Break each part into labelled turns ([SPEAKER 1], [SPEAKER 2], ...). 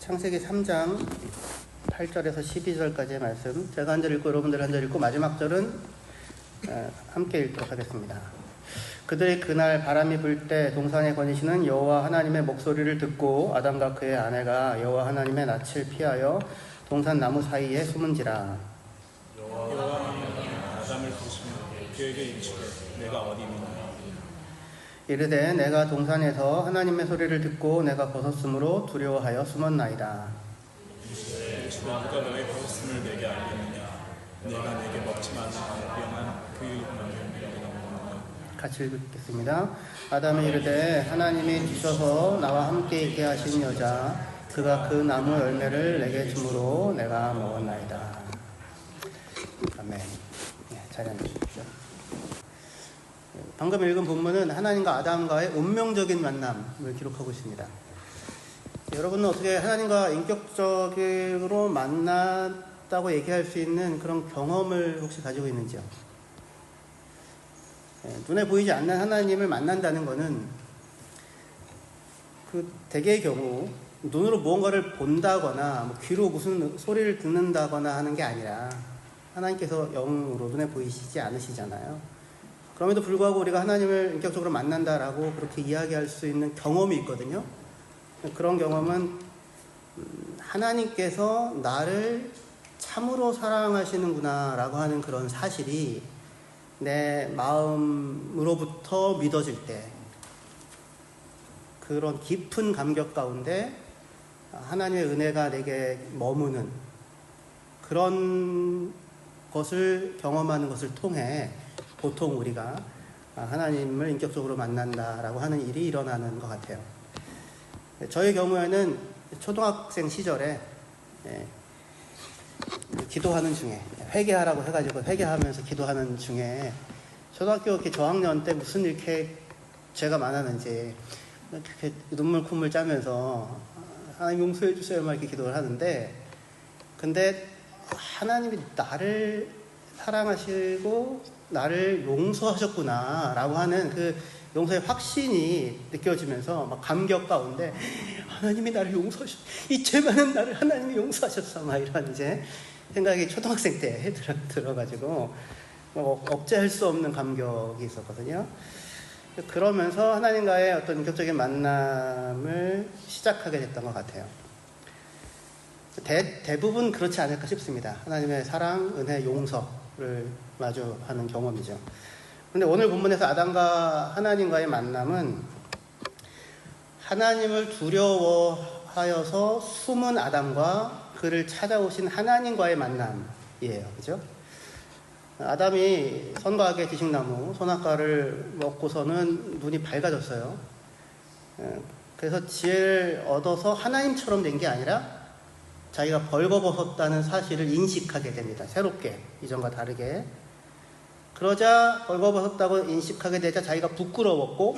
[SPEAKER 1] 창세기 3장 8절에서 12절까지의 말씀, 제가 한 절 읽고 여러분들 한 절 읽고 마지막 절은 함께 읽도록 하겠습니다. 그들이 그날 바람이 불 때 동산에 거니시는 여호와 하나님의 목소리를 듣고 아담과 그의 아내가 여호와 하나님의 낯을 피하여 동산 나무 사이에 숨은지라.
[SPEAKER 2] 여호와 하나님이 아담을 부르시며 그에게 이르시되 내가 어디 있느냐.
[SPEAKER 1] 이르되 내가 동산에서 하나님의 소리를 듣고 내가 벗었으므로 두려워하여 숨었나이다.
[SPEAKER 2] 이르시되 누가 너의 벗었음을 내게 알겠느냐. 내가 내게 먹지 말라 명한 그 이름을 내게 나오느냐.
[SPEAKER 1] 같이 읽겠습니다. 아담이 이르되 하나님이 주셔서 나와 함께 있게 하신 여자 그가 그 나무 열매를 내게 주므로 내가 먹었나이다. 아멘. 자리 앉으십시오. 방금 읽은 본문은 하나님과 아담과의 운명적인 만남을 기록하고 있습니다. 여러분은 어떻게 하나님과 인격적으로 만났다고 얘기할 수 있는 그런 경험을 혹시 가지고 있는지요? 눈에 보이지 않는 하나님을 만난다는 것은 그 대개의 경우 눈으로 무언가를 본다거나 귀로 무슨 소리를 듣는다거나 하는 게 아니라 하나님께서 영으로 눈에 보이시지 않으시잖아요. 그럼에도 불구하고 우리가 하나님을 인격적으로 만난다라고 그렇게 이야기할 수 있는 경험이 있거든요. 그런 경험은 하나님께서 나를 참으로 사랑하시는구나 라고 하는 그런 사실이 내 마음으로부터 믿어질 때 그런 깊은 감격 가운데 하나님의 은혜가 내게 머무는 그런 것을 경험하는 것을 통해 보통 우리가 하나님을 인격적으로 만난다라고 하는 일이 일어나는 것 같아요. 저의 경우에는 초등학생 시절에 기도하는 중에 회개하라고 해가지고 회개하면서 기도하는 중에 초등학교 이렇게 저학년 때 무슨 이렇게 죄가 많았는지 이렇게 눈물 콧물 짜면서 하나님 용서해 주세요 막 이렇게 기도를 하는데 근데 하나님이 나를 사랑하시고 나를 용서하셨구나 라고 하는 그 용서의 확신이 느껴지면서 막 감격 가운데 하나님이 나를 용서하셨어, 이 죄 많은 나를 하나님이 용서하셨어 막 이런 이제 생각이 초등학생 때 들어가지고 억제할 수 없는 감격이 있었거든요. 그러면서 하나님과의 어떤 인격적인 만남을 시작하게 됐던 것 같아요. 대부분 그렇지 않을까 싶습니다. 하나님의 사랑, 은혜, 용서를 마주하는 경험이죠. 그런데 오늘 본문에서 아담과 하나님과의 만남은 하나님을 두려워하여서 숨은 아담과 그를 찾아오신 하나님과의 만남이에요. 그죠? 아담이 선과 악의 지식나무 선악과를 먹고서는 눈이 밝아졌어요. 그래서 지혜를 얻어서 하나님처럼 된 게 아니라 자기가 벌거벗었다는 사실을 인식하게 됩니다. 새롭게, 이전과 다르게. 그러자 벌거벗었다고 인식하게 되자 자기가 부끄러웠고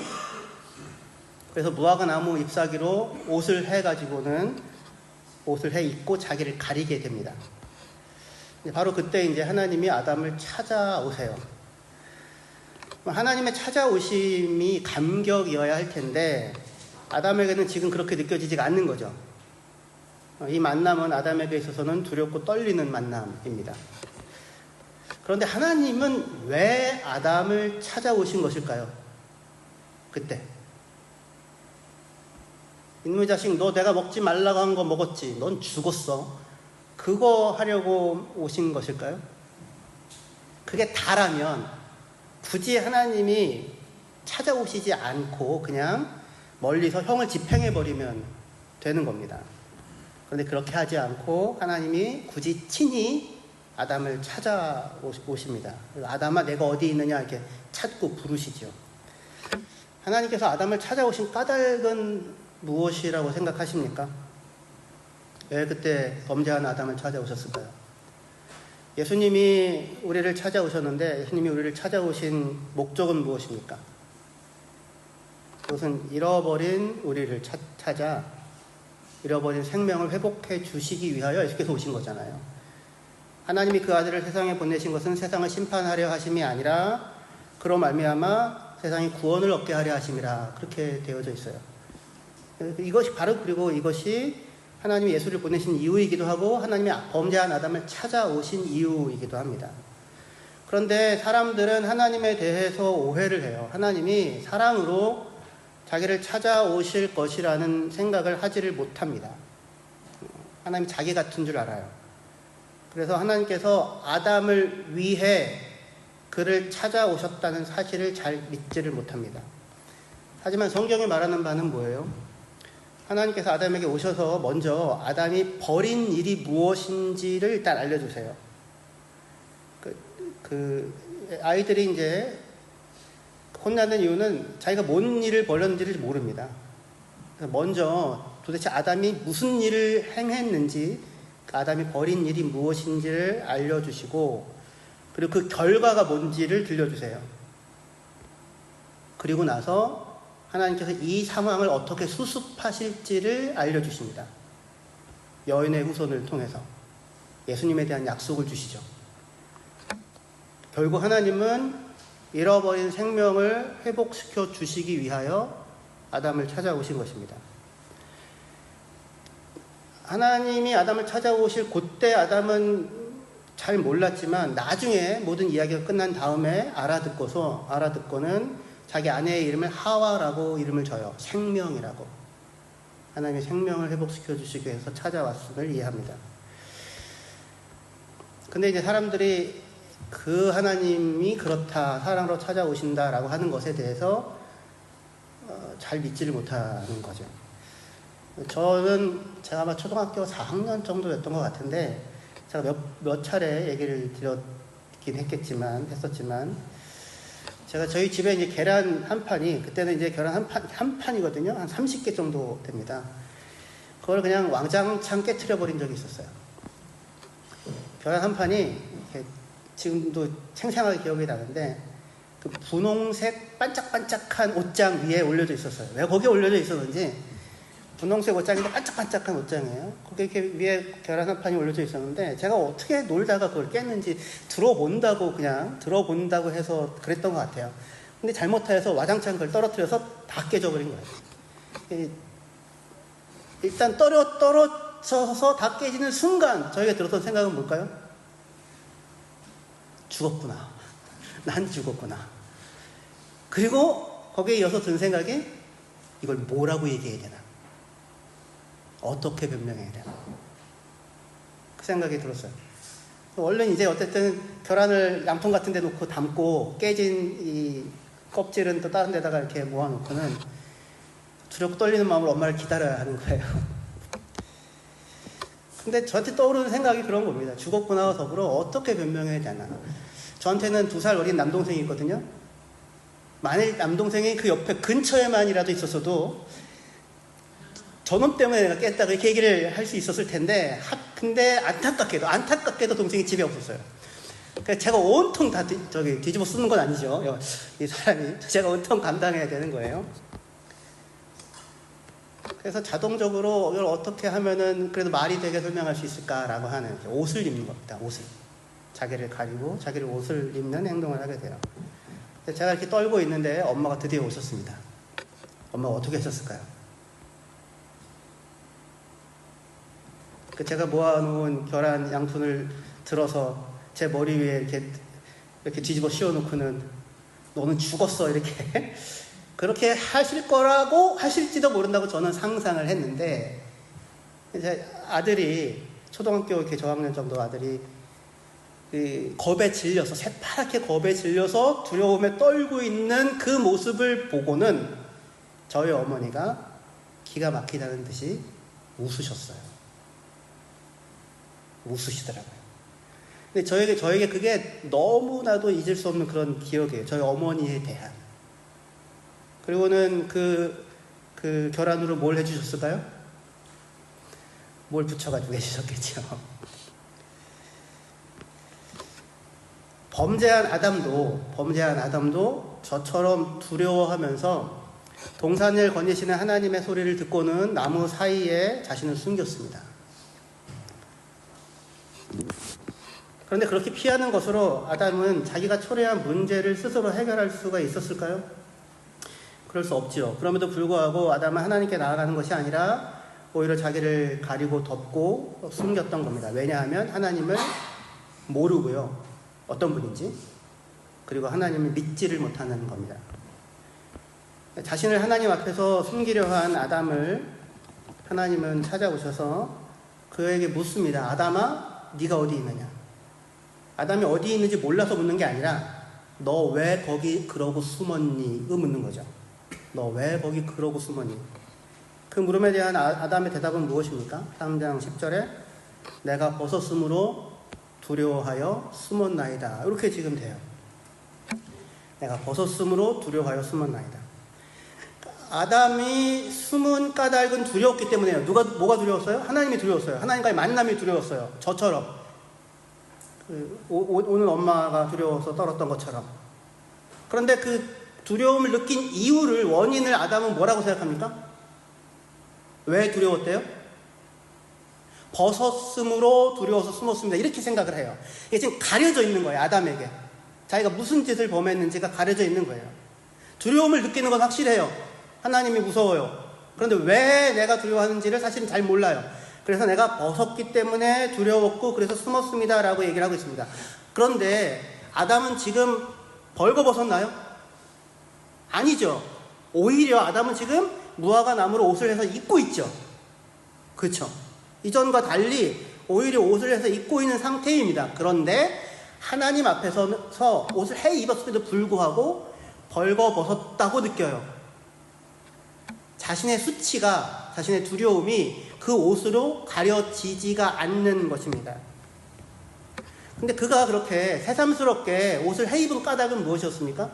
[SPEAKER 1] 그래서 무화과 나무 잎사귀로 옷을 해가지고는 옷을 해 입고 자기를 가리게 됩니다. 바로 그때 이제 하나님이 아담을 찾아오세요. 하나님의 찾아오심이 감격이어야 할 텐데 아담에게는 지금 그렇게 느껴지지가 않는 거죠. 이 만남은 아담에게 있어서는 두렵고 떨리는 만남입니다. 그런데 하나님은 왜 아담을 찾아오신 것일까요? 그때 이놈의 자식, 너 내가 먹지 말라고 한 거 먹었지, 넌 죽었어, 그거 하려고 오신 것일까요? 그게 다라면 굳이 하나님이 찾아오시지 않고 그냥 멀리서 형을 집행해버리면 되는 겁니다. 그런데 그렇게 하지 않고 하나님이 굳이 친히 아담을 찾아오십니다. 아담아 내가 어디 있느냐 이렇게 찾고 부르시죠. 하나님께서 아담을 찾아오신 까닭은 무엇이라고 생각하십니까? 왜 그때 범죄한 아담을 찾아오셨을까요? 예수님이 우리를 찾아오셨는데 예수님이 우리를 찾아오신 목적은 무엇입니까? 그것은 잃어버린 우리를 찾아 잃어버린 생명을 회복해 주시기 위하여 예수께서 오신 거잖아요. 하나님이 그 아들을 세상에 보내신 것은 세상을 심판하려 하심이 아니라 그로 말미암아 세상이 구원을 얻게 하려 하심이라 그렇게 되어져 있어요. 이것이 바로 그리고 이것이 하나님이 예수를 보내신 이유이기도 하고 하나님이 범죄한 아담을 찾아오신 이유이기도 합니다. 그런데 사람들은 하나님에 대해서 오해를 해요. 하나님이 사랑으로 자기를 찾아오실 것이라는 생각을 하지를 못합니다. 하나님 자기 같은 줄 알아요. 그래서 하나님께서 아담을 위해 그를 찾아오셨다는 사실을 잘 믿지를 못합니다. 하지만 성경이 말하는 바는 뭐예요? 하나님께서 아담에게 오셔서 먼저 아담이 벌인 일이 무엇인지를 일단 알려주세요. 아이들이 이제 혼나는 이유는 자기가 뭔 일을 벌였는지를 모릅니다. 그래서 먼저 도대체 아담이 무슨 일을 행했는지, 아담이 벌인 일이 무엇인지를 알려주시고, 그리고 그 결과가 뭔지를 들려주세요. 그리고 나서 하나님께서 이 상황을 어떻게 수습하실지를 알려주십니다. 여인의 후손을 통해서 예수님에 대한 약속을 주시죠. 결국 하나님은 잃어버린 생명을 회복시켜 주시기 위하여 아담을 찾아오신 것입니다. 하나님이 아담을 찾아오실 그때 아담은 잘 몰랐지만 나중에 모든 이야기가 끝난 다음에 알아듣고는 자기 아내의 이름을 하와라고 이름을 줘요. 생명이라고. 하나님의 생명을 회복시켜 주시기 위해서 찾아왔음을 이해합니다. 근데 이제 사람들이 그 하나님이 그렇다, 사랑으로 찾아오신다라고 하는 것에 대해서 잘 믿지를 못하는 거죠. 제가 아마 초등학교 4학년 정도였던 것 같은데, 제가 몇 차례 얘기를 했었지만, 제가 저희 집에 이제 계란 한 판이, 그때는 이제 계란 한 판이거든요. 한 30개 정도 됩니다. 그걸 그냥 왕장창 깨트려 버린 적이 있었어요. 계란 한 판이, 이렇게 지금도 생생하게 기억이 나는데, 그 분홍색 반짝반짝한 옷장 위에 올려져 있었어요. 왜 거기에 올려져 있었는지, 분홍색 옷장인데 반짝반짝한 옷장이에요. 거기 이렇게 위에 계란 한 판이 올려져 있었는데, 제가 어떻게 놀다가 그걸 깼는지 들어본다고 해서 그랬던 것 같아요. 근데 잘못해서 와장창 그걸 떨어뜨려서 다 깨져버린 거예요. 일단 떨어져서 다 깨지는 순간 저희가 들었던 생각은 뭘까요? 죽었구나. 난 죽었구나. 그리고 거기에 이어서 든 생각이, 이걸 뭐라고 얘기해야 되나? 어떻게 변명해야 되나? 그 생각이 들었어요. 얼른 이제 어쨌든 계란을 양통 같은 데 놓고 담고 깨진 이 껍질은 또 다른 데다가 이렇게 모아놓고는 두렵고 떨리는 마음으로 엄마를 기다려야 하는 거예요. 근데 저한테 떠오르는 생각이 그런 겁니다. 죽었구나와 더불어 어떻게 변명해야 되나. 저한테는 2살 어린 남동생이 있거든요. 만일 남동생이 그 옆에 근처에만이라도 있었어도 저놈 때문에 내가 깼다고 이렇게 얘기를 할 수 있었을 텐데, 근데 안타깝게도 동생이 집에 없었어요. 그래서 제가 온통 다 뒤집어 쓰는 건 아니죠. 이 사람이 제가 온통 감당해야 되는 거예요. 그래서 자동적으로 이걸 어떻게 하면은 그래도 말이 되게 설명할 수 있을까라고 하는, 옷을 입는 겁니다. 옷을. 자기를 가리고 자기를 옷을 입는 행동을 하게 돼요. 제가 이렇게 떨고 있는데 엄마가 드디어 오셨습니다. 엄마가 어떻게 하셨을까요? 제가 모아놓은 계란 양푼을 들어서 제 머리 위에 이렇게 뒤집어 씌워놓고는, 너는 죽었어, 이렇게 그렇게 하실 거라고, 하실지도 모른다고 저는 상상을 했는데, 이제 아들이 초등학교 이렇게 저학년 정도 아들이 겁에 질려서, 새파랗게 겁에 질려서 두려움에 떨고 있는 그 모습을 보고는 저희 어머니가 기가 막히다는 듯이 웃으셨어요. 웃으시더라고요. 근데 저에게 그게 너무나도 잊을 수 없는 그런 기억이에요. 저희 어머니에 대한. 그리고는 그 계란으로 뭘 해주셨을까요? 뭘 붙여가지고 해주셨겠죠. 범죄한 아담도 저처럼 두려워하면서 동산을 거니시는 하나님의 소리를 듣고는 나무 사이에 자신을 숨겼습니다. 그런데 그렇게 피하는 것으로 아담은 자기가 초래한 문제를 스스로 해결할 수가 있었을까요? 그럴 수 없지요. 그럼에도 불구하고 아담은 하나님께 나아가는 것이 아니라 오히려 자기를 가리고 덮고 숨겼던 겁니다. 왜냐하면 하나님을 모르고요. 어떤 분인지. 그리고 하나님을 믿지를 못하는 겁니다. 자신을 하나님 앞에서 숨기려 한 아담을 하나님은 찾아오셔서 그에게 묻습니다. 아담아, 네가 어디 있느냐? 아담이 어디 있는지 몰라서 묻는 게 아니라 너 왜 거기 그러고 숨었니? 그 묻는 거죠. 너 왜 거기 그러고 숨었니? 그 물음에 대한 아담의 대답은 무엇입니까? 3장 10절에 내가 벗었으므로 두려워하여 숨었나이다. 이렇게 지금 돼요. 내가 벗었으므로 두려워하여 숨었나이다. 아담이 숨은 까닭은 두려웠기 때문에요. 뭐가 두려웠어요? 하나님이 두려웠어요. 하나님과의 만남이 두려웠어요. 저처럼. 오늘 엄마가 두려워서 떨었던 것처럼. 그런데 그 두려움을 느낀 이유를, 원인을 아담은 뭐라고 생각합니까? 왜 두려웠대요? 벗었으므로 두려워서 숨었습니다. 이렇게 생각을 해요. 이게 지금 가려져 있는 거예요. 아담에게. 자기가 무슨 짓을 범했는지가 가려져 있는 거예요. 두려움을 느끼는 건 확실해요. 하나님이 무서워요. 그런데 왜 내가 두려워하는지를 사실은 잘 몰라요. 그래서 내가 벗었기 때문에 두려웠고 그래서 숨었습니다 라고 얘기를 하고 있습니다. 그런데 아담은 지금 벌거벗었나요? 아니죠. 오히려 아담은 지금 무화과 나무로 옷을 해서 입고 있죠. 그렇죠. 이전과 달리 오히려 옷을 해서 입고 있는 상태입니다. 그런데 하나님 앞에서 옷을 해 입었음에도 불구하고 벌거벗었다고 느껴요. 자신의 수치가, 자신의 두려움이 그 옷으로 가려지지가 않는 것입니다. 근데 그가 그렇게 새삼스럽게 옷을 해 입은 까닭은 무엇이었습니까?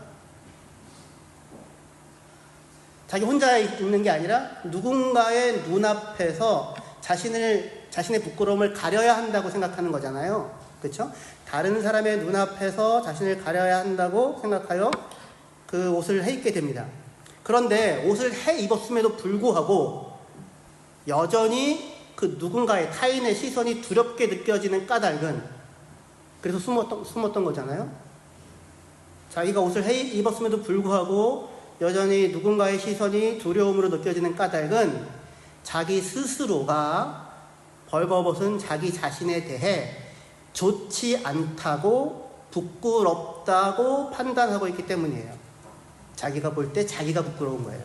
[SPEAKER 1] 자기 혼자 있는 게 아니라 누군가의 눈앞에서 자신의 부끄러움을 가려야 한다고 생각하는 거잖아요. 그렇죠? 다른 사람의 눈앞에서 자신을 가려야 한다고 생각하여 그 옷을 해 입게 됩니다. 그런데 옷을 해 입었음에도 불구하고 여전히 그 누군가의 타인의 시선이 두렵게 느껴지는 까닭은, 그래서 숨었던 거잖아요. 자기가 옷을 해 입었음에도 불구하고 여전히 누군가의 시선이 두려움으로 느껴지는 까닭은 자기 스스로가 벌거벗은 자기 자신에 대해 좋지 않다고, 부끄럽다고 판단하고 있기 때문이에요. 자기가 볼 때 자기가 부끄러운 거예요.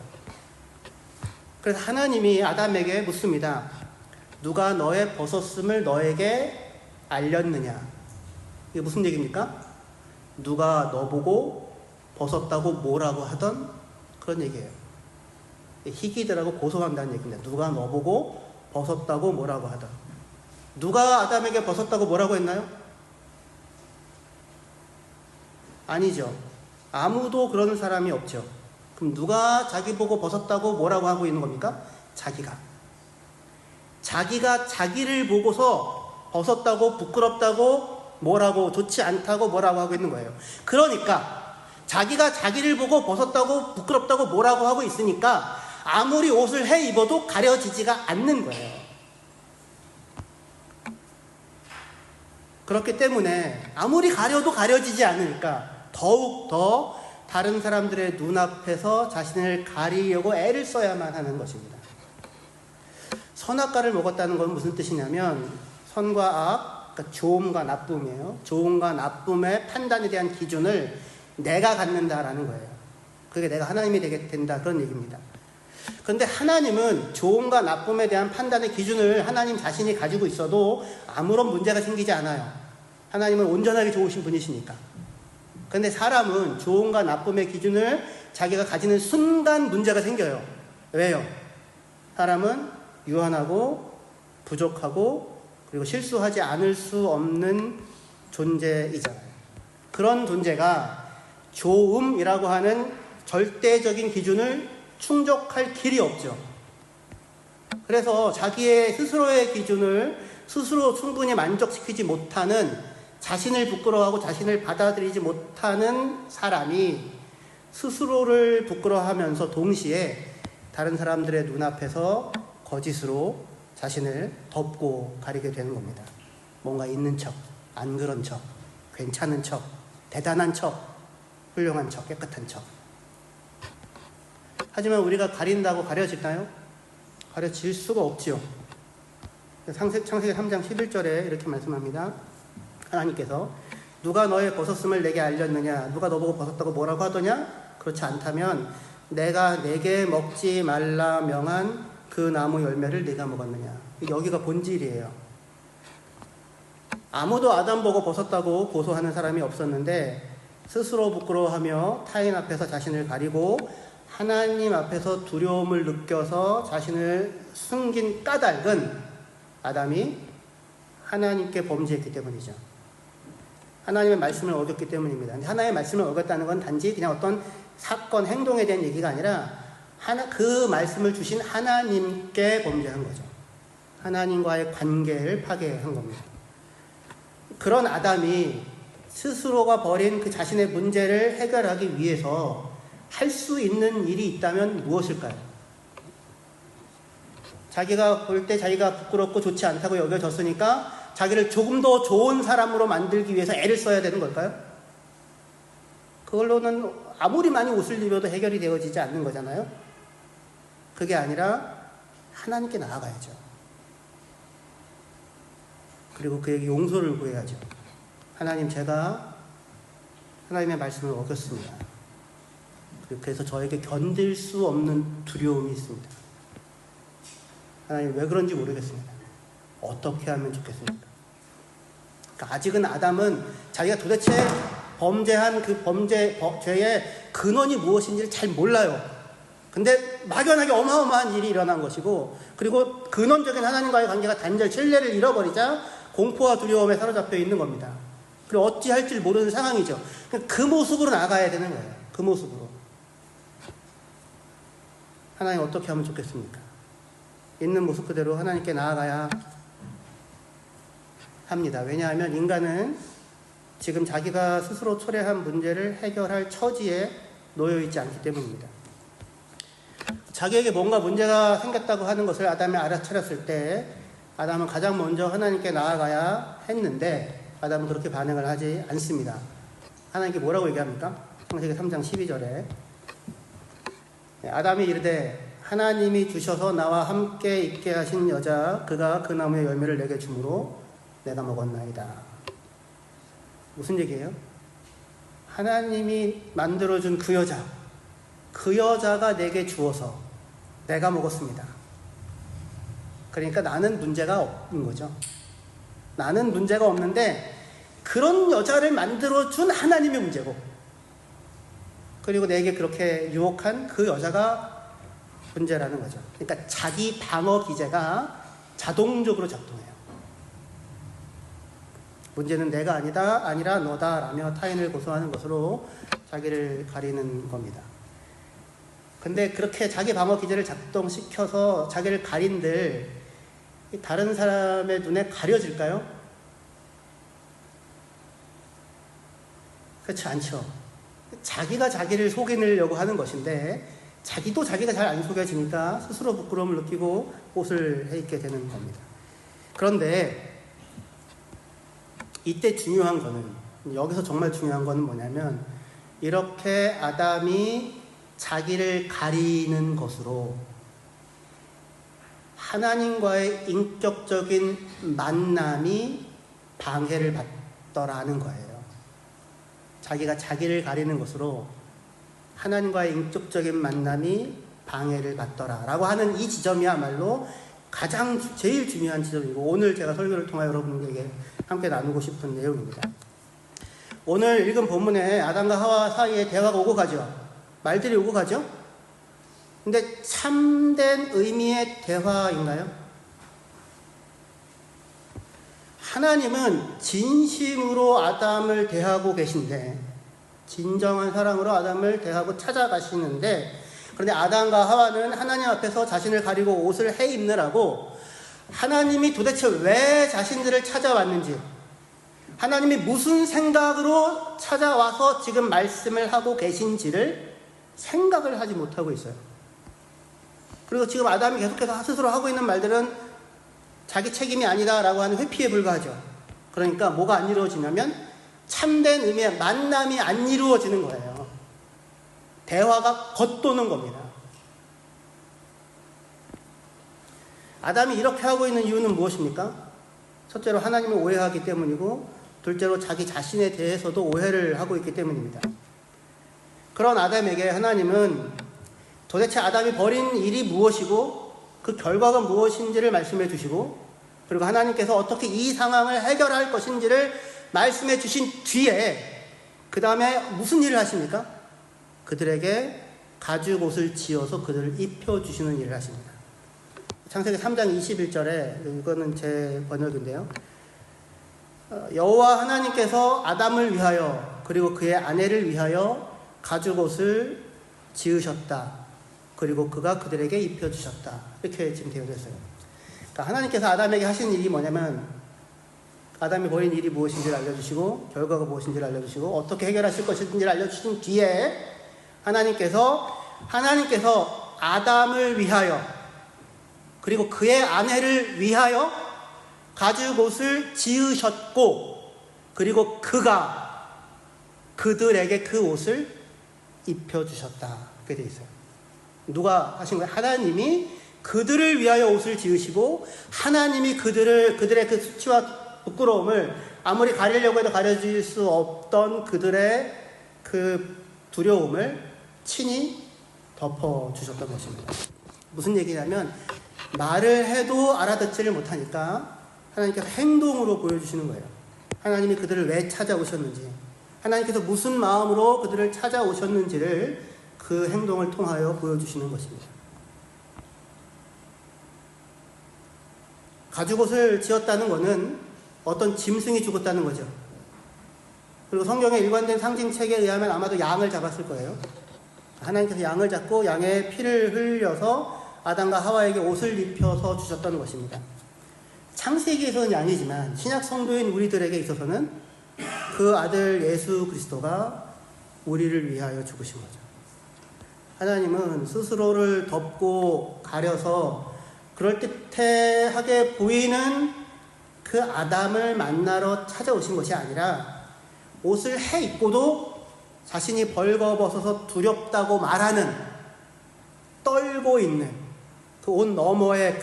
[SPEAKER 1] 그래서 하나님이 아담에게 묻습니다. 누가 너의 벗었음을 너에게 알렸느냐? 이게 무슨 얘기입니까? 누가 너 보고 벗었다고 뭐라고 하던 그런 얘기예요. 희귀들하고 고소한다는 얘기입니다. 누가 너 보고 벗었다고 뭐라고 하던. 누가 아담에게 벗었다고 뭐라고 했나요? 아니죠. 아무도 그런 사람이 없죠. 그럼 누가 자기 보고 벗었다고 뭐라고 하고 있는 겁니까? 자기가 자기를 보고서 벗었다고, 부끄럽다고, 뭐라고, 좋지 않다고 뭐라고 하고 있는 거예요. 그러니까 자기가 자기를 보고 벗었다고, 부끄럽다고 뭐라고 하고 있으니까 아무리 옷을 해 입어도 가려지지가 않는 거예요. 그렇기 때문에 아무리 가려도 가려지지 않으니까 더욱 더 다른 사람들의 눈앞에서 자신을 가리려고 애를 써야만 하는 것입니다. 선악과를 먹었다는 건 무슨 뜻이냐면 선과 악, 그러니까 좋음과 나쁨이에요. 좋음과 나쁨의 판단에 대한 기준을 내가 갖는다라는 거예요. 그게 내가 하나님이 되게 된다, 그런 얘기입니다. 그런데 하나님은 좋음과 나쁨에 대한 판단의 기준을 하나님 자신이 가지고 있어도 아무런 문제가 생기지 않아요. 하나님은 온전하게 좋으신 분이시니까. 그런데 사람은 좋음과 나쁨의 기준을 자기가 가지는 순간 문제가 생겨요. 왜요? 사람은 유한하고 부족하고 그리고 실수하지 않을 수 없는 존재이잖아요. 그런 존재가 좋음이라고 하는 절대적인 기준을 충족할 길이 없죠. 그래서 자기의 스스로의 기준을 스스로 충분히 만족시키지 못하는, 자신을 부끄러워하고 자신을 받아들이지 못하는 사람이 스스로를 부끄러워하면서 동시에 다른 사람들의 눈앞에서 거짓으로 자신을 덮고 가리게 되는 겁니다. 뭔가 있는 척, 안 그런 척, 괜찮은 척, 대단한 척, 훌륭한 척, 깨끗한 척. 하지만 우리가 가린다고 가려질까요? 가려질 수가 없지요. 창세기 3장 11절에 이렇게 말씀합니다. 하나님께서 누가 너의 벗었음을 내게 알렸느냐? 누가 너보고 벗었다고 뭐라고 하더냐? 그렇지 않다면 내가 내게 먹지 말라 명한 그 나무 열매를 네가 먹었느냐? 여기가 본질이에요. 아무도 아담 보고 벗었다고 고소하는 사람이 없었는데 스스로 부끄러워하며 타인 앞에서 자신을 가리고 하나님 앞에서 두려움을 느껴서 자신을 숨긴 까닭은 아담이 하나님께 범죄했기 때문이죠. 하나님의 말씀을 어겼기 때문입니다. 하나님의 말씀을 어겼다는 건 단지 그냥 어떤 사건, 행동에 대한 얘기가 아니라 그 말씀을 주신 하나님께 범죄한 거죠. 하나님과의 관계를 파괴한 겁니다. 그런 아담이 스스로가 벌인 그 자신의 문제를 해결하기 위해서 할 수 있는 일이 있다면 무엇일까요? 자기가 볼 때 자기가 부끄럽고 좋지 않다고 여겨졌으니까 자기를 조금 더 좋은 사람으로 만들기 위해서 애를 써야 되는 걸까요? 그걸로는 아무리 많이 옷을 입어도 해결이 되어지지 않는 거잖아요. 그게 아니라 하나님께 나아가야죠. 그리고 그에게 용서를 구해야죠. 하나님, 제가 하나님의 말씀을 어겼습니다. 그래서 저에게 견딜 수 없는 두려움이 있습니다. 하나님, 왜 그런지 모르겠습니다. 어떻게 하면 좋겠습니까? 그러니까 아직은 아담은 자기가 도대체 범죄한 그 죄의 근원이 무엇인지를 잘 몰라요. 근데 막연하게 어마어마한 일이 일어난 것이고, 그리고 근원적인 하나님과의 관계가 단절, 신뢰를 잃어버리자 공포와 두려움에 사로잡혀 있는 겁니다. 그리고 어찌할 줄 모르는 상황이죠. 그 모습으로 나가야 되는 거예요. 그 모습으로. 하나님, 어떻게 하면 좋겠습니까? 있는 모습 그대로 하나님께 나아가야 합니다. 왜냐하면 인간은 지금 자기가 스스로 초래한 문제를 해결할 처지에 놓여있지 않기 때문입니다. 자기에게 뭔가 문제가 생겼다고 하는 것을 아담이 알아차렸을 때 아담은 가장 먼저 하나님께 나아가야 했는데 아담은 그렇게 반응을 하지 않습니다. 하나님께 뭐라고 얘기합니까? 창세기 3장 12절에 아담이 이르되 하나님이 주셔서 나와 함께 있게 하신 여자 그가 그 나무의 열매를 내게 주므로 내가 먹었나이다. 무슨 얘기예요? 하나님이 만들어준 그 여자가 내게 주어서 내가 먹었습니다. 그러니까 나는 문제가 없는 거죠. 나는 문제가 없는데 그런 여자를 만들어준 하나님의 문제고, 그리고 내게 그렇게 유혹한 그 여자가 문제라는 거죠. 그러니까 자기 방어 기제가 자동적으로 작동해요. 문제는 내가 아니라 너다라며 타인을 고소하는 것으로 자기를 가리는 겁니다. 근데 그렇게 자기 방어 기제를 작동시켜서 자기를 가린들 다른 사람의 눈에 가려질까요? 그렇지 않죠. 자기가 자기를 속이려고 하는 것인데 자기도 자기가 잘 안 속여지니까 스스로 부끄러움을 느끼고 옷을 해입게 되는 겁니다. 그런데 이때 중요한 거는, 여기서 정말 중요한 거는 뭐냐면 이렇게 아담이 자기를 가리는 것으로 하나님과의 인격적인 만남이 방해를 받더라는 거예요. 자기가 자기를 가리는 것으로 하나님과의 인격적인 만남이 방해를 받더라라고 하는 이 지점이야말로 제일 중요한 지점이고 오늘 제가 설교를 통해 여러분에게 함께 나누고 싶은 내용입니다. 오늘 읽은 본문에 아담과 하와 사이에 대화가 오고 가죠. 말들이 오고 가죠. 근데 참된 의미의 대화인가요? 하나님은 진심으로 아담을 대하고 계신데, 진정한 사랑으로 아담을 대하고 찾아가시는데, 그런데 아담과 하와는 하나님 앞에서 자신을 가리고 옷을 해입느라고 하나님이 도대체 왜 자신들을 찾아왔는지, 하나님이 무슨 생각으로 찾아와서 지금 말씀을 하고 계신지를 생각을 하지 못하고 있어요. 그리고 지금 아담이 계속해서 스스로 하고 있는 말들은 자기 책임이 아니다라고 하는 회피에 불과하죠. 그러니까 뭐가 안 이루어지냐면 참된 의미의 만남이 안 이루어지는 거예요. 대화가 겉도는 겁니다. 아담이 이렇게 하고 있는 이유는 무엇입니까? 첫째로 하나님을 오해하기 때문이고, 둘째로 자기 자신에 대해서도 오해를 하고 있기 때문입니다. 그런 아담에게 하나님은 도대체 아담이 벌인 일이 무엇이고 그 결과가 무엇인지를 말씀해 주시고, 그리고 하나님께서 어떻게 이 상황을 해결할 것인지를 말씀해 주신 뒤에 그 다음에 무슨 일을 하십니까? 그들에게 가죽옷을 지어서 그들을 입혀주시는 일을 하십니다. 창세기 3장 21절에, 이거는 제 번역인데요. 여호와 하나님께서 아담을 위하여 그리고 그의 아내를 위하여 가죽옷을 지으셨다. 그리고 그가 그들에게 입혀주셨다. 이렇게 지금 되어져 있어요. 그러니까 하나님께서 아담에게 하신 일이 뭐냐면, 아담이 벌인 일이 무엇인지를 알려주시고 결과가 무엇인지를 알려주시고 어떻게 해결하실 것인지를 알려주신 뒤에 하나님께서 아담을 위하여 그리고 그의 아내를 위하여 가죽옷을 지으셨고, 그리고 그가 그들에게 그 옷을 입혀주셨다. 그렇게 되어 있어요. 누가 하신 거예요? 하나님이 그들을 위하여 옷을 지으시고, 하나님이 그들의 그 수치와 부끄러움을 아무리 가리려고 해도 가려질 수 없던 그들의 그 두려움을 친히 덮어주셨던 것입니다. 무슨 얘기냐면, 말을 해도 알아듣지를 못하니까 하나님께서 행동으로 보여주시는 거예요. 하나님이 그들을 왜 찾아오셨는지, 하나님께서 무슨 마음으로 그들을 찾아오셨는지를 그 행동을 통하여 보여주시는 것입니다. 가죽옷을 지었다는 것은 어떤 짐승이 죽었다는 거죠. 그리고 성경의 일관된 상징책에 의하면 아마도 양을 잡았을 거예요. 하나님께서 양을 잡고 양의 피를 흘려서 아담과 하와에게 옷을 입혀서 주셨던 것입니다. 창세기에서는 양이지만 신약 성도인 우리들에게 있어서는 그 아들 예수 그리스도가 우리를 위하여 죽으신 거죠. 하나님은 스스로를 덮고 가려서 그럴듯하게 보이는 그 아담을 만나러 찾아오신 것이 아니라, 옷을 해 입고도 자신이 벌거벗어서 두렵다고 말하는, 떨고 있는 그 옷 너머의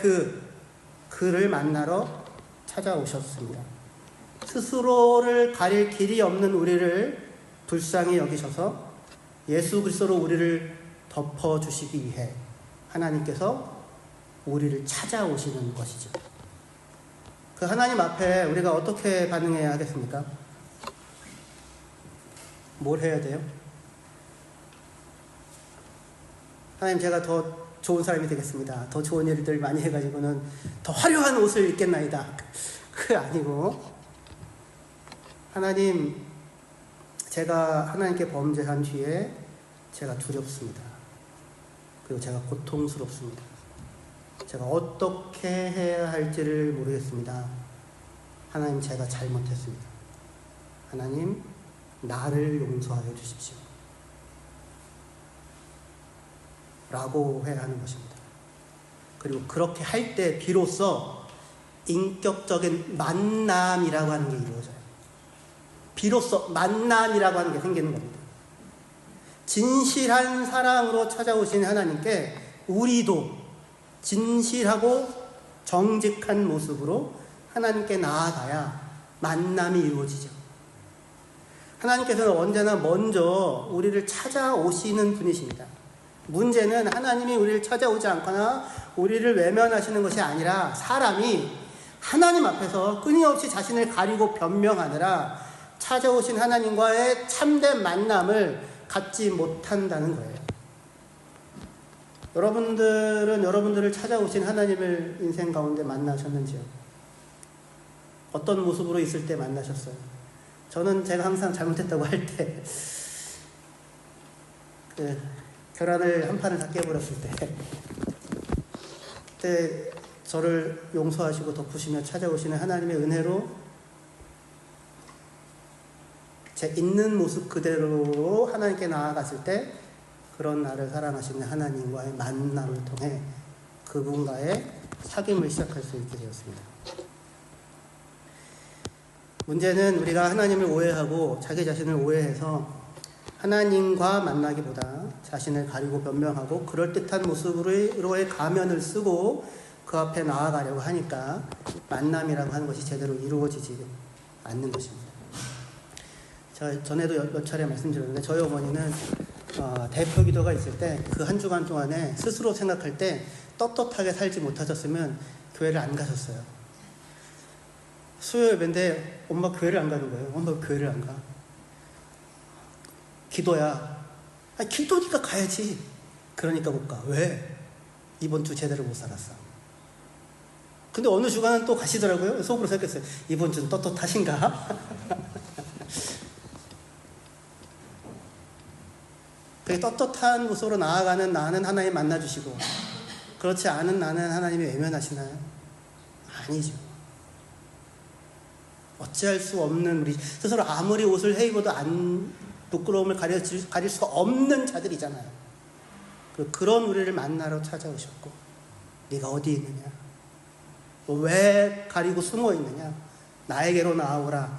[SPEAKER 1] 그를 만나러 찾아오셨습니다. 스스로를 가릴 길이 없는 우리를 불쌍히 여기셔서 예수 그리스도로 우리를 덮어주시기 위해 하나님께서 우리를 찾아오시는 것이죠. 그 하나님 앞에 우리가 어떻게 반응해야 하겠습니까? 뭘 해야 돼요? 하나님, 제가 더 좋은 사람이 되겠습니다. 더 좋은 일들 많이 해가지고는 더 화려한 옷을 입겠나이다. 그게 아니고, 하나님, 제가 하나님께 범죄한 뒤에 제가 두렵습니다. 그리고 제가 고통스럽습니다. 제가 어떻게 해야 할지를 모르겠습니다. 하나님, 제가 잘못했습니다. 하나님, 나를 용서하여 주십시오. 라고 해야 하는 것입니다. 그리고 그렇게 할 때 비로소 인격적인 만남이라고 하는 게 이루어져요. 비로소 만남이라고 하는 게 생기는 겁니다. 진실한 사랑으로 찾아오신 하나님께 우리도 진실하고 정직한 모습으로 하나님께 나아가야 만남이 이루어지죠. 하나님께서는 언제나 먼저 우리를 찾아오시는 분이십니다. 문제는 하나님이 우리를 찾아오지 않거나 우리를 외면하시는 것이 아니라, 사람이 하나님 앞에서 끊임없이 자신을 가리고 변명하느라 찾아오신 하나님과의 참된 만남을 갖지 못한다는 거예요. 여러분들은 여러분들을 찾아오신 하나님을 인생 가운데 만나셨는지요? 어떤 모습으로 있을 때 만나셨어요? 저는 제가 항상 잘못했다고 할 때, 계란을 한 판을 다 깨버렸을 때, 그때 저를 용서하시고 덮으시며 찾아오시는 하나님의 은혜로 제 있는 모습 그대로 하나님께 나아갔을 때, 그런 나를 사랑하시는 하나님과의 만남을 통해 그분과의 사귐을 시작할 수 있게 되었습니다. 문제는 우리가 하나님을 오해하고 자기 자신을 오해해서 하나님과 만나기보다 자신을 가리고 변명하고 그럴듯한 모습으로의 가면을 쓰고 그 앞에 나아가려고 하니까 만남이라고 하는 것이 제대로 이루어지지 않는 것입니다. 제가 전에도 몇 차례 말씀드렸는데 저희 어머니는 대표 기도가 있을 때 그 한 주간 동안에 스스로 생각할 때 떳떳하게 살지 못하셨으면 교회를 안 가셨어요. 수요 예배인데 엄마 교회를 안 가는 거예요. 엄마 왜 교회를 안 가? 기도야. 아니, 기도니까 가야지. 그러니까 못 가. 왜? 이번 주 제대로 못 살았어. 근데 어느 주간은 또 가시더라고요. 속으로 생각했어요. 이번 주는 떳떳하신가? 그 떳떳한 모습으로 나아가는 나는 하나님 만나주시고 그렇지 않은 나는 하나님이 외면하시나요? 아니죠. 어찌할 수 없는 우리 스스로 아무리 옷을 헤입어도 부끄러움을 가릴 수가 없는 자들이잖아요. 그런 우리를 만나러 찾아오셨고 네가 어디 있느냐? 왜 가리고 숨어 있느냐? 나에게로 나아오라.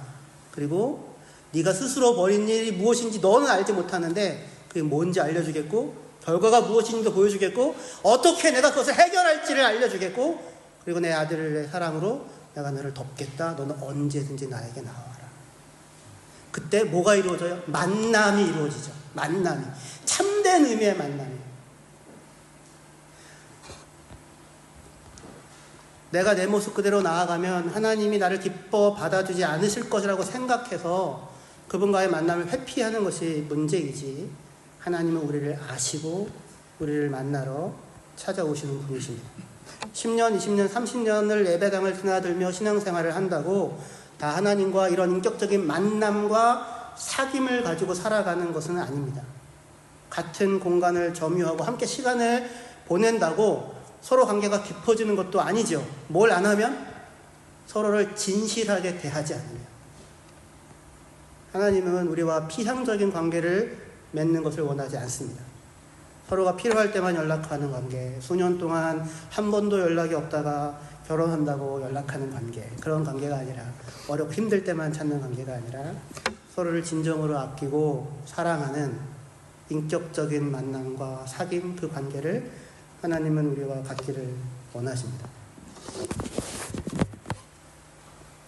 [SPEAKER 1] 그리고 네가 스스로 벌인 일이 무엇인지 너는 알지 못하는데 그게 뭔지 알려주겠고 결과가 무엇인지 보여주겠고 어떻게 내가 그것을 해결할지를 알려주겠고 그리고 내 아들의 사랑으로 내가 너를 돕겠다. 너는 언제든지 나에게 나와라. 그때 뭐가 이루어져요? 만남이 이루어지죠. 만남이. 참된 의미의 만남이. 내가 내 모습 그대로 나아가면 하나님이 나를 기뻐 받아주지 않으실 것이라고 생각해서 그분과의 만남을 회피하는 것이 문제이지 하나님은 우리를 아시고 우리를 만나러 찾아오시는 분이십니다. 10년, 20년, 30년을 예배당을 드나들며 신앙생활을 한다고 다 하나님과 이런 인격적인 만남과 사귐을 가지고 살아가는 것은 아닙니다. 같은 공간을 점유하고 함께 시간을 보낸다고 서로 관계가 깊어지는 것도 아니죠. 뭘 안 하면? 서로를 진실하게 대하지 않으면. 하나님은 우리와 피상적인 관계를 맺는 것을 원하지 않습니다. 서로가 필요할 때만 연락하는 관계, 수년 동안 한 번도 연락이 없다가 결혼한다고 연락하는 관계, 그런 관계가 아니라 어렵고 힘들 때만 찾는 관계가 아니라 서로를 진정으로 아끼고 사랑하는 인격적인 만남과 사귐 그 관계를 하나님은 우리와 갖기를 원하십니다.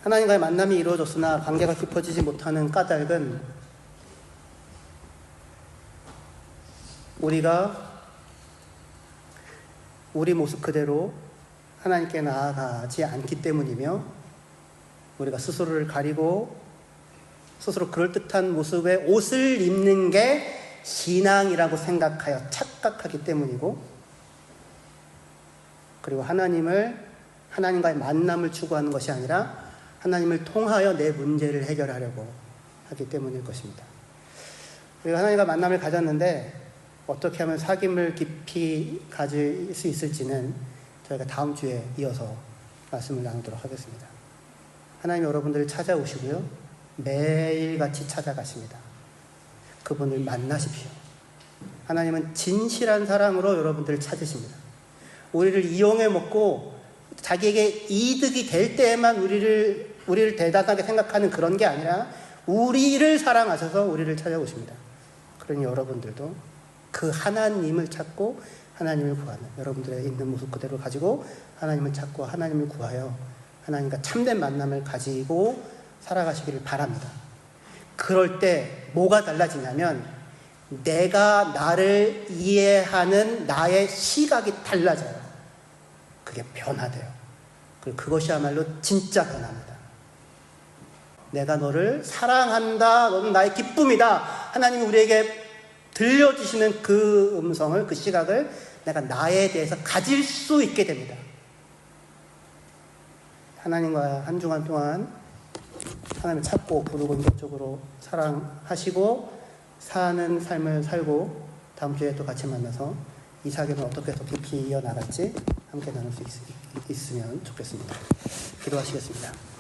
[SPEAKER 1] 하나님과의 만남이 이루어졌으나 관계가 깊어지지 못하는 까닭은 우리가 우리 모습 그대로 하나님께 나아가지 않기 때문이며 우리가 스스로를 가리고 스스로 그럴듯한 모습의 옷을 입는 게 신앙이라고 생각하여 착각하기 때문이고 그리고 하나님과의 만남을 추구하는 것이 아니라 하나님을 통하여 내 문제를 해결하려고 하기 때문일 것입니다. 우리가 하나님과 만남을 가졌는데 어떻게 하면 사귐을 깊이 가질 수 있을지는 저희가 다음 주에 이어서 말씀을 나누도록 하겠습니다. 하나님 여러분들을 찾아오시고요. 매일같이 찾아가십니다. 그분을 만나십시오. 하나님은 진실한 사랑으로 여러분들을 찾으십니다. 우리를 이용해 먹고 자기에게 이득이 될 때에만 우리를 대단하게 생각하는 그런 게 아니라 우리를 사랑하셔서 우리를 찾아오십니다. 그러니 여러분들도 그 하나님을 찾고 하나님을 구하는 여러분들의 있는 모습 그대로 가지고 하나님을 찾고 하나님을 구하여 하나님과 참된 만남을 가지고 살아가시기를 바랍니다. 그럴 때 뭐가 달라지냐면 내가 나를 이해하는 나의 시각이 달라져요. 그게 변화돼요. 그리고 그것이야말로 진짜 변화입니다. 내가 너를 사랑한다. 너는 나의 기쁨이다. 하나님이 우리에게 들려주시는 그 음성을, 그 시각을 내가 나에 대해서 가질 수 있게 됩니다. 하나님과 한 주간 동안 하나님을 찾고 부르고 인격적으로 사랑하시고 사는 삶을 살고 다음 주에 또 같이 만나서 이 사귐을 어떻게 더 깊이 이어나갈지 함께 나눌 수 있으면 좋겠습니다. 기도하시겠습니다.